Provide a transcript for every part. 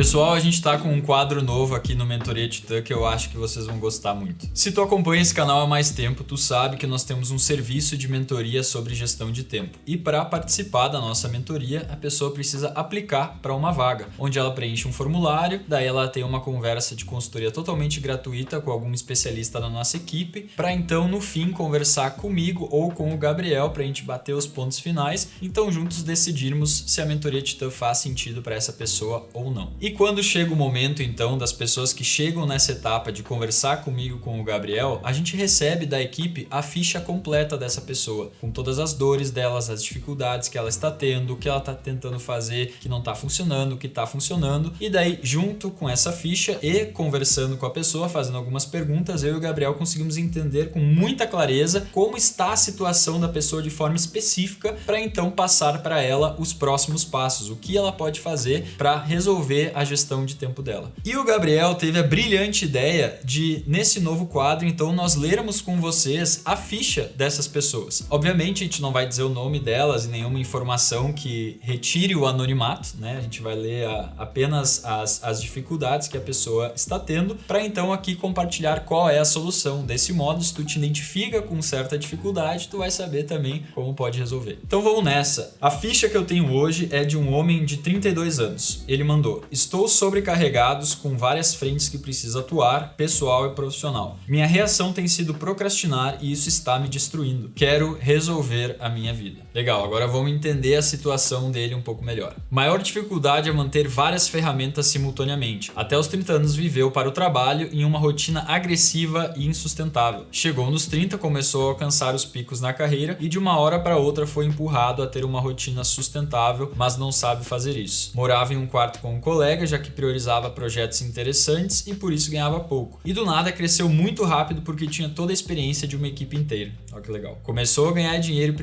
Pessoal, a gente tá com um quadro novo aqui no Mentoria Titã que eu acho que vocês vão gostar muito. Se tu acompanha esse canal há mais tempo, tu sabe que nós temos um serviço de mentoria sobre gestão de tempo. E para participar da nossa mentoria, a pessoa precisa aplicar para uma vaga, onde ela preenche um formulário, daí ela tem uma conversa de consultoria totalmente gratuita com algum especialista da nossa equipe, para então no fim conversar comigo ou com o Gabriel para a gente bater os pontos finais, então juntos decidirmos se a Mentoria Titã faz sentido para essa pessoa ou não. E quando chega o momento, então, das pessoas que chegam nessa etapa de conversar comigo, com o Gabriel, a gente recebe da equipe a ficha completa dessa pessoa, com todas as dores delas, as dificuldades que ela está tendo, o que ela está tentando fazer que não está funcionando, o que está funcionando. E daí, junto com essa ficha e conversando com a pessoa, fazendo algumas perguntas, eu e o Gabriel conseguimos entender com muita clareza como está a situação da pessoa de forma específica, para então passar para ela os próximos passos, o que ela pode fazer para resolver a gestão de tempo dela. E o Gabriel teve a brilhante ideia de, nesse novo quadro, então nós lermos com vocês a ficha dessas pessoas. Obviamente a gente não vai dizer o nome delas e nenhuma informação que retire o anonimato, né? A gente vai ler apenas as dificuldades que a pessoa está tendo, para então aqui compartilhar qual é a solução. Desse modo, se tu te identifica com certa dificuldade, tu vai saber também como pode resolver. Então vamos nessa. A ficha que eu tenho hoje é de um homem de 32 anos. Ele mandou: estou sobrecarregados com várias frentes que preciso atuar, pessoal e profissional. Minha reação tem sido procrastinar e isso está me destruindo. Quero resolver a minha vida. Legal, agora vamos entender a situação dele um pouco melhor. Maior dificuldade é manter várias ferramentas simultaneamente. Até os 30 anos viveu para o trabalho em uma rotina agressiva e insustentável. Chegou nos 30, começou a alcançar os picos na carreira e de uma hora para outra foi empurrado a ter uma rotina sustentável, mas não sabe fazer isso. Morava em um quarto com um colega, já que priorizava projetos interessantes e por isso ganhava pouco. E do nada cresceu muito rápido porque tinha toda a experiência de uma equipe inteira. Olha que legal. Começou a ganhar dinheiro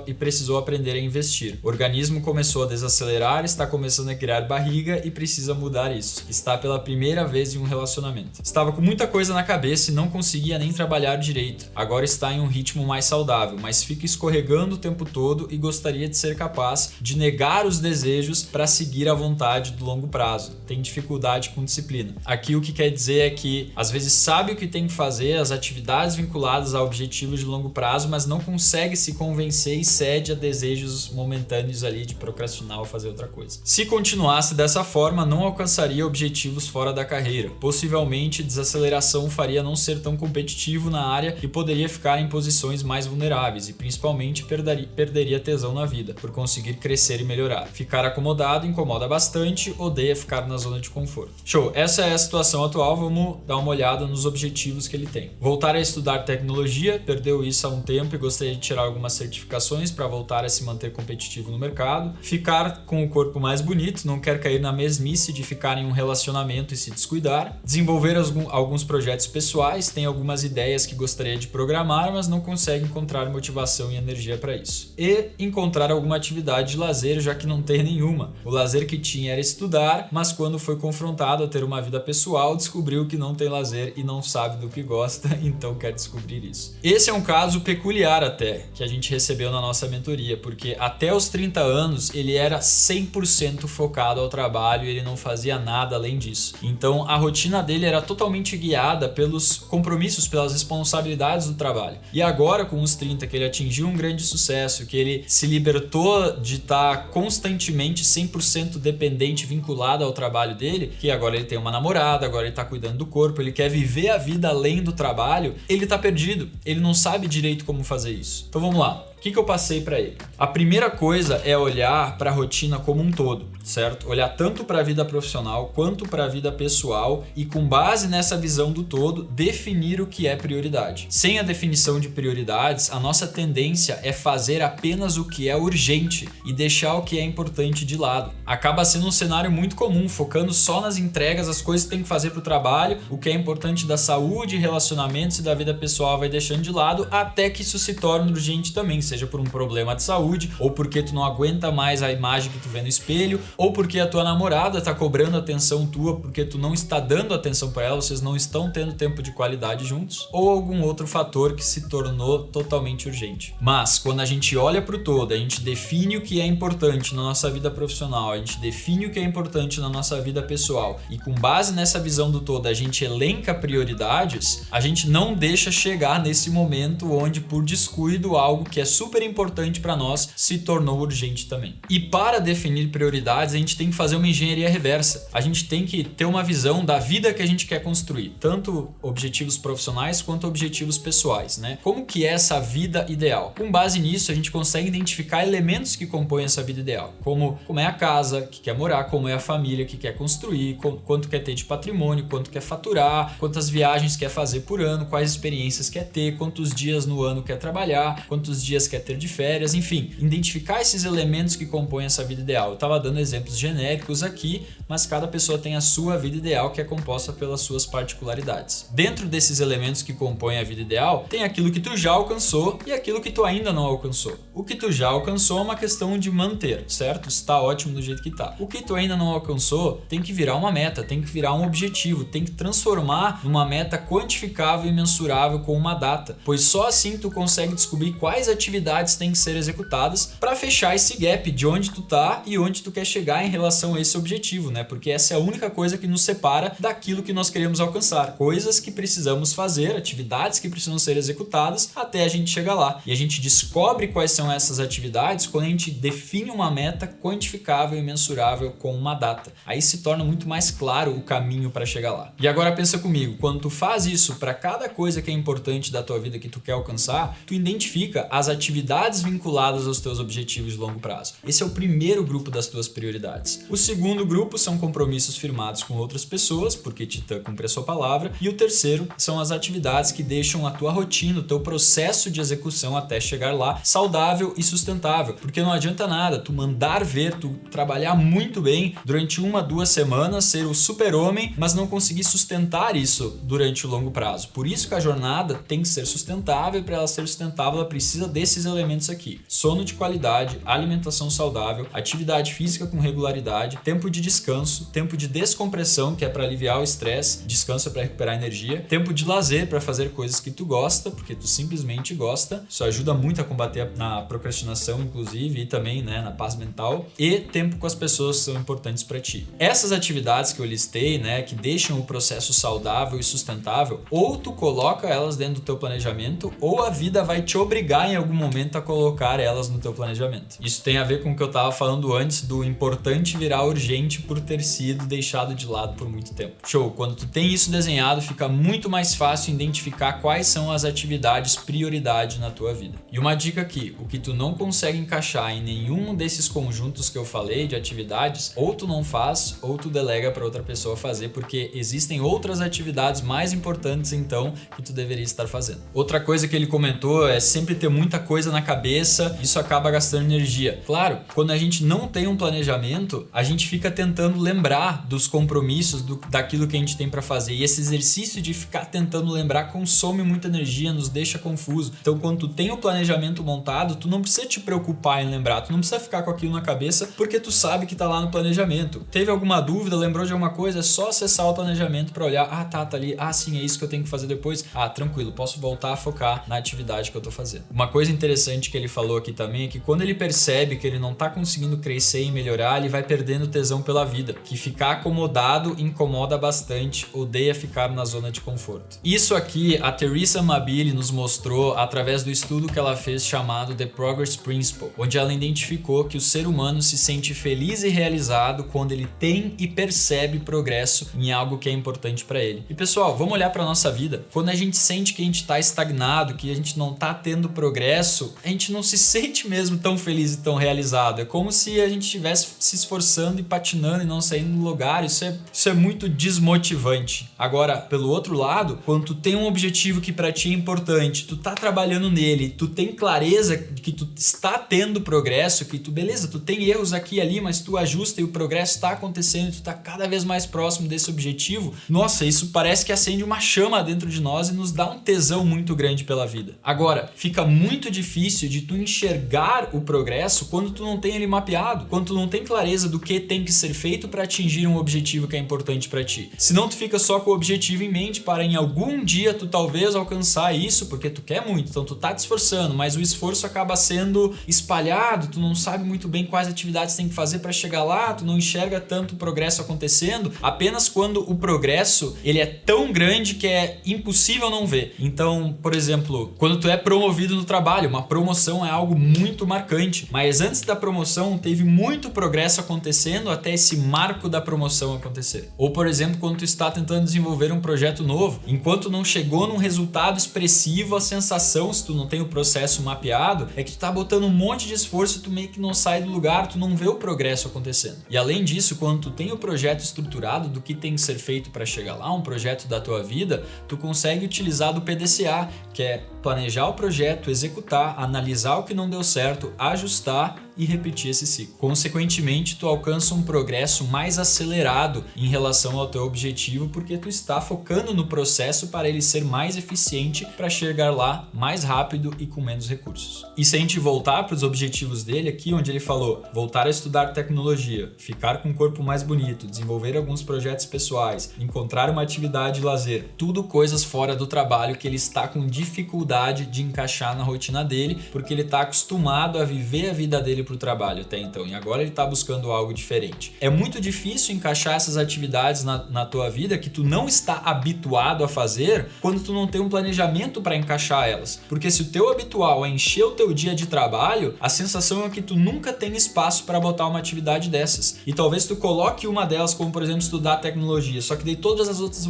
e precisou aprender a investir. O organismo começou a desacelerar, está começando a criar barriga e precisa mudar isso. Está pela primeira vez em um relacionamento. Estava com muita coisa na cabeça e não conseguia nem trabalhar direito. Agora está em um ritmo mais saudável, mas fica escorregando o tempo todo e gostaria de ser capaz de negar os desejos para seguir a vontade do longo prazo. Tem dificuldade com disciplina. Aqui o que quer dizer é que às vezes sabe o que tem que fazer, as atividades vinculadas a objetivos de longo prazo, mas não consegue se convencer e cede a desejos momentâneos ali de procrastinar ou fazer outra coisa. Se continuasse dessa forma, não alcançaria objetivos fora da carreira. Possivelmente, desaceleração faria não ser tão competitivo na área e poderia ficar em posições mais vulneráveis e principalmente perderia tesão na vida, por conseguir crescer e melhorar. Ficar acomodado incomoda bastante, odeia ficar na zona de conforto. Show! Essa é a situação atual, vamos dar uma olhada nos objetivos que ele tem. Voltar a estudar tecnologia, perdeu isso há um tempo e gostaria de tirar algumas certificações para voltar a se manter competitivo no mercado. Ficar com o corpo mais bonito, não quer cair na mesmice de ficar em um relacionamento e se descuidar. Desenvolver alguns projetos pessoais, tem algumas ideias que gostaria de programar, mas não consegue encontrar motivação e energia para isso. E encontrar alguma atividade de lazer, já que não tem nenhuma. O lazer que tinha era estudar, mas quando foi confrontado a ter uma vida pessoal, descobriu que não tem lazer e não sabe do que gosta, então quer descobrir isso. Esse é um caso peculiar até, que a gente recebeu na nossa mentoria, porque até os 30 anos ele era 100% focado ao trabalho e ele não fazia nada além disso. Então a rotina dele era totalmente guiada pelos compromissos, pelas responsabilidades do trabalho. E agora com os 30, que ele atingiu um grande sucesso, que ele se libertou de estar constantemente 100% dependente, vinculado ao trabalho dele, que agora ele tem uma namorada, agora ele tá cuidando do corpo, ele quer viver a vida além do trabalho, ele tá perdido, ele não sabe direito como fazer isso. Então vamos lá. O que eu passei para ele? A primeira coisa é olhar para a rotina como um todo, certo? Olhar tanto para a vida profissional quanto para a vida pessoal e, com base nessa visão do todo, definir o que é prioridade. Sem a definição de prioridades, a nossa tendência é fazer apenas o que é urgente e deixar o que é importante de lado. Acaba sendo um cenário muito comum, focando só nas entregas, as coisas que tem que fazer para o trabalho, o que é importante da saúde, relacionamentos e da vida pessoal vai deixando de lado, até que isso se torne urgente também, seja por um problema de saúde ou porque tu não aguenta mais a imagem que tu vê no espelho ou porque a tua namorada tá cobrando atenção tua porque tu não está dando atenção para ela, vocês não estão tendo tempo de qualidade juntos, ou algum outro fator que se tornou totalmente urgente. Mas quando a gente olha para o todo, a gente define o que é importante na nossa vida profissional, a gente define o que é importante na nossa vida pessoal e com base nessa visão do todo a gente elenca prioridades, a gente não deixa chegar nesse momento onde por descuido algo que é super importante para nós se tornou urgente também. E para definir prioridades a gente tem que fazer uma engenharia reversa. A gente tem que ter uma visão da vida que a gente quer construir, tanto objetivos profissionais quanto objetivos pessoais, né? Como que é essa vida ideal? Com base nisso a gente consegue identificar elementos que compõem essa vida ideal, como é a casa que quer morar, como é a família que quer construir, quanto quer ter de patrimônio, quanto quer faturar, quantas viagens quer fazer por ano, quais experiências quer ter, quantos dias no ano quer trabalhar, quantos dias quer ter de férias, enfim, identificar esses elementos que compõem essa vida ideal. Eu estava dando exemplos genéricos aqui, mas cada pessoa tem a sua vida ideal que é composta pelas suas particularidades. Dentro desses elementos que compõem a vida ideal, tem aquilo que tu já alcançou e aquilo que tu ainda não alcançou. O que tu já alcançou é uma questão de manter, certo? Está ótimo do jeito que tá. O que tu ainda não alcançou tem que virar uma meta, tem que virar um objetivo, tem que transformar numa meta quantificável e mensurável com uma data, pois só assim tu consegue descobrir quais atividades têm que ser executadas para fechar esse gap de onde tu tá e onde tu quer chegar em relação a esse objetivo, né? Porque essa é a única coisa que nos separa daquilo que nós queremos alcançar, coisas que precisamos fazer, atividades que precisam ser executadas até a gente chegar lá. E a gente descobre quais são essas atividades quando a gente define uma meta quantificável e mensurável com uma data. Aí se torna muito mais claro o caminho para chegar lá. E agora pensa comigo, quando tu faz isso para cada coisa que é importante da tua vida que tu quer alcançar, tu identifica as atividades vinculadas aos teus objetivos de longo prazo. Esse é o primeiro grupo das tuas prioridades. O segundo grupo são compromissos firmados com outras pessoas, porque Titã cumpre a sua palavra. E o terceiro são as atividades que deixam a tua rotina, o teu processo de execução até chegar lá saudável e sustentável. Porque não adianta nada tu mandar ver, tu trabalhar muito bem durante 1-2 semanas, ser o super-homem, mas não conseguir sustentar isso durante o longo prazo. Por isso que a jornada tem que ser sustentável e para ela ser sustentável ela precisa desses elementos aqui. Sono de qualidade, alimentação saudável, atividade física com regularidade, tempo de descanso, tempo de descompressão, que é para aliviar o estresse, descanso é para recuperar energia, tempo de lazer para fazer coisas que tu gosta, porque tu simplesmente gosta. Isso ajuda muito a combater na procrastinação, inclusive, e também, né, na paz mental, e tempo com as pessoas que são importantes para ti. Essas atividades que eu listei, né, que deixam o processo saudável e sustentável, ou tu coloca elas dentro do teu planejamento, ou a vida vai te obrigar em algum momento a colocar elas no teu planejamento. Isso tem a ver com o que eu estava falando antes do importante virar urgente por ter sido deixado de lado por muito tempo. Show! Quando tu tem isso desenhado, fica muito mais fácil identificar quais são as atividades prioridade na tua vida. E uma dica aqui, o que tu não consegue encaixar em nenhum desses conjuntos que eu falei de atividades, ou tu não faz, ou tu delega para outra pessoa fazer, porque existem outras atividades mais importantes então que tu deveria estar fazendo. Outra coisa que ele comentou é sempre ter muita coisa na cabeça, isso acaba gastando energia. Claro, quando a gente não tem um planejamento, a gente fica tentando lembrar dos compromissos, daquilo que a gente tem para fazer, e esse exercício de ficar tentando lembrar consome muita energia, nos deixa confuso. Então quando tu tem o planejamento montado, tu não precisa te preocupar em lembrar, tu não precisa ficar com aquilo na cabeça, porque tu sabe que tá lá no planejamento. Teve alguma dúvida, lembrou de alguma coisa, é só acessar o planejamento para olhar, tá ali, sim, é isso que eu tenho que fazer depois, tranquilo, posso voltar a focar na atividade que eu tô fazendo. Uma coisa interessante que ele falou aqui também é que quando ele percebe que ele não tá conseguindo crescer e melhorar, ele vai perdendo tesão pela vida, que ficar acomodado incomoda bastante, odeia ficar na zona de conforto. Isso aqui a Teresa Mabile nos mostrou através do estudo que ela fez chamado The Progress Principle, onde ela identificou que o ser humano se sente feliz e realizado quando ele tem e percebe progresso em algo que é importante para ele. E pessoal, vamos olhar para nossa vida. Quando a gente sente que a gente está estagnado, que a gente não está tendo progresso, a gente não se sente mesmo tão feliz e tão realizado. É como se a gente estivesse se esforçando e patinando e não saindo do lugar. Isso é muito desmotivante. Agora, pelo outro lado, quando tu tem um objetivo que para ti é importante, tu tá trabalhando nele, tu tem clareza de que tu está tendo progresso, que tu, beleza, tu tem erros aqui e ali, mas tu ajusta e o progresso está acontecendo, tu tá cada vez mais próximo desse objetivo. Nossa, isso parece que acende uma chama dentro de nós e nos dá um tesão muito grande pela vida. Agora, fica muito difícil de tu enxergar o progresso quando tu não tem ele mapeado, quando tu não tem clareza do que tem que ser feito para atingir um objetivo que é importante para ti. Senão tu fica só com o objetivo em mente para em algum dia tu talvez alcançar isso, porque tu quer muito, então tu tá te esforçando, mas o esforço acaba sendo espalhado, tu não sabe muito bem quais atividades tem que fazer para chegar lá, tu não enxerga tanto o progresso acontecendo, apenas quando o progresso ele é tão grande que é impossível não ver. Então, por exemplo, quando tu é promovido no trabalho, uma promoção é algo muito marcante, mas antes da promoção teve muito progresso acontecendo até esse marco da promoção acontecer. Ou, por exemplo, quando tu está tentando desenvolver um projeto novo, enquanto não chegou num resultado expressivo, a sensação, se tu não tem o processo mapeado, é que tu tá botando um monte de esforço e tu meio que não sai do lugar, tu não vê o progresso acontecendo. E além disso, quando tu tem o projeto estruturado do que tem que ser feito para chegar lá, um projeto da tua vida, tu consegue utilizar do PDCA, que é planejar o projeto, executar, analisar o que não deu certo, ajustar e repetir esse ciclo. Consequentemente, tu alcança um progresso mais acelerado em relação ao teu objetivo, porque tu está focando no processo para ele ser mais eficiente para chegar lá mais rápido e com menos recursos. E se a gente voltar para os objetivos dele aqui, onde ele falou voltar a estudar tecnologia, ficar com um corpo mais bonito, desenvolver alguns projetos pessoais, encontrar uma atividade de lazer, tudo coisas fora do trabalho que ele está com dificuldade de encaixar na rotina dele, porque ele está acostumado a viver a vida dele para o trabalho até então, e agora ele está buscando algo diferente. É muito difícil encaixar essas atividades na tua vida que tu não está habituado a fazer quando tu não tem um planejamento para encaixar elas, porque se o teu habitual é encher o teu dia de trabalho, a sensação é que tu nunca tem espaço para botar uma atividade dessas, e talvez tu coloque uma delas como, por exemplo, estudar tecnologia, só que daí todas as outras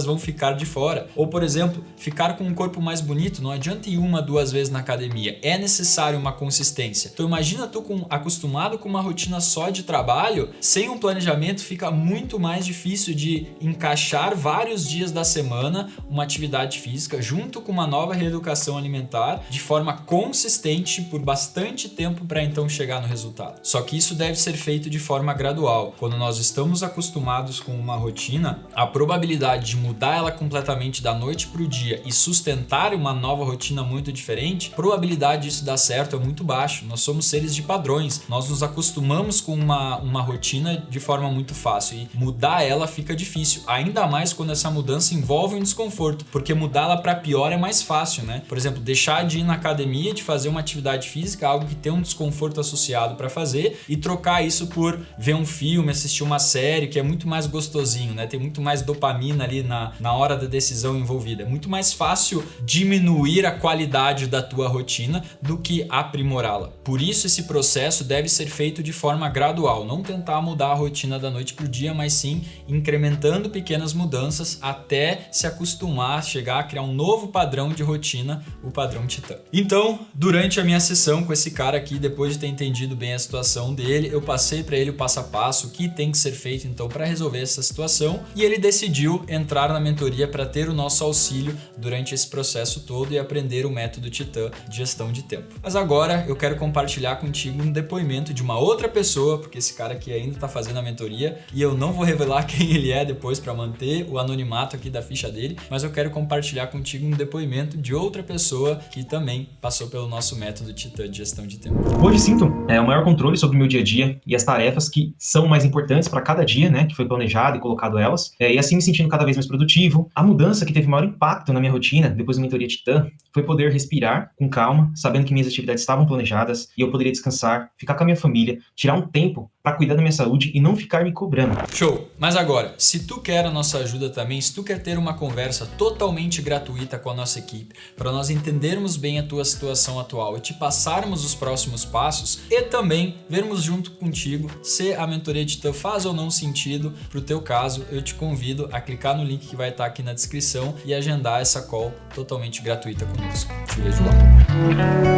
vão ficar de fora. Ou, por exemplo, ficar com um corpo mais bonito, não adianta ir 1, 2 vezes na academia, é necessário uma consistência. Então imagina tu acostumado com uma rotina só de trabalho, sem um planejamento fica muito mais difícil de encaixar vários dias da semana uma atividade física junto com uma nova reeducação alimentar de forma consistente por bastante tempo para então chegar no resultado. Só que isso deve ser feito de forma gradual. Quando nós estamos acostumados com uma rotina, a probabilidade de mudar ela completamente da noite para o dia e sustentar uma nova rotina muito diferente, a probabilidade disso dar certo é muito baixa. Nós somos seres de padrões, nós nos acostumamos com uma rotina de forma muito fácil e mudar ela fica difícil, ainda mais quando essa mudança envolve um desconforto, porque mudá-la para pior é mais fácil, né? Por exemplo, deixar de ir na academia, de fazer uma atividade física, algo que tem um desconforto associado para fazer, e trocar isso por ver um filme, assistir uma série, que é muito mais gostosinho, né? Tem muito mais dopamina ali na hora da decisão envolvida. É muito mais fácil diminuir a qualidade da tua rotina do que aprimorá-la. Por isso esse processo deve ser feito de forma gradual, não tentar mudar a rotina da noite para o dia, mas sim incrementando pequenas mudanças até se acostumar a chegar a criar um novo padrão de rotina, o padrão Titã. Então, durante a minha sessão com esse cara aqui, depois de ter entendido bem a situação dele, eu passei para ele o passo a passo, o que tem que ser feito então para resolver essa situação, e ele decidiu entrar na mentoria para ter o nosso auxílio durante esse processo todo e aprender o método Titã de gestão de tempo. Mas agora eu quero compartilhar contigo um depoimento de uma outra pessoa, porque esse cara aqui ainda está fazendo a mentoria e eu não vou revelar quem ele é depois para manter o anonimato aqui da ficha dele, mas eu quero compartilhar contigo um depoimento de outra pessoa que também passou pelo nosso método Titã de gestão de tempo. Hoje sinto o maior controle sobre o meu dia a dia e as tarefas que são mais importantes para cada dia, né, que foi planejado e colocado elas, e assim me sentindo cada vez mais produtivo. A mudança que teve maior impacto na minha rotina depois da mentoria Titã foi poder respirar com calma, sabendo que minhas atividades estavam planejadas e eu poderia descansar, ficar com a minha família, tirar um tempo para cuidar da minha saúde e não ficar me cobrando. Show! Mas agora, se tu quer a nossa ajuda também, se tu quer ter uma conversa totalmente gratuita com a nossa equipe, para nós entendermos bem a tua situação atual e te passarmos os próximos passos e também vermos junto contigo se a mentoria Titã faz ou não sentido para o teu caso, eu te convido a clicar no link que vai estar aqui na descrição e agendar essa call totalmente gratuita conosco. Te vejo lá.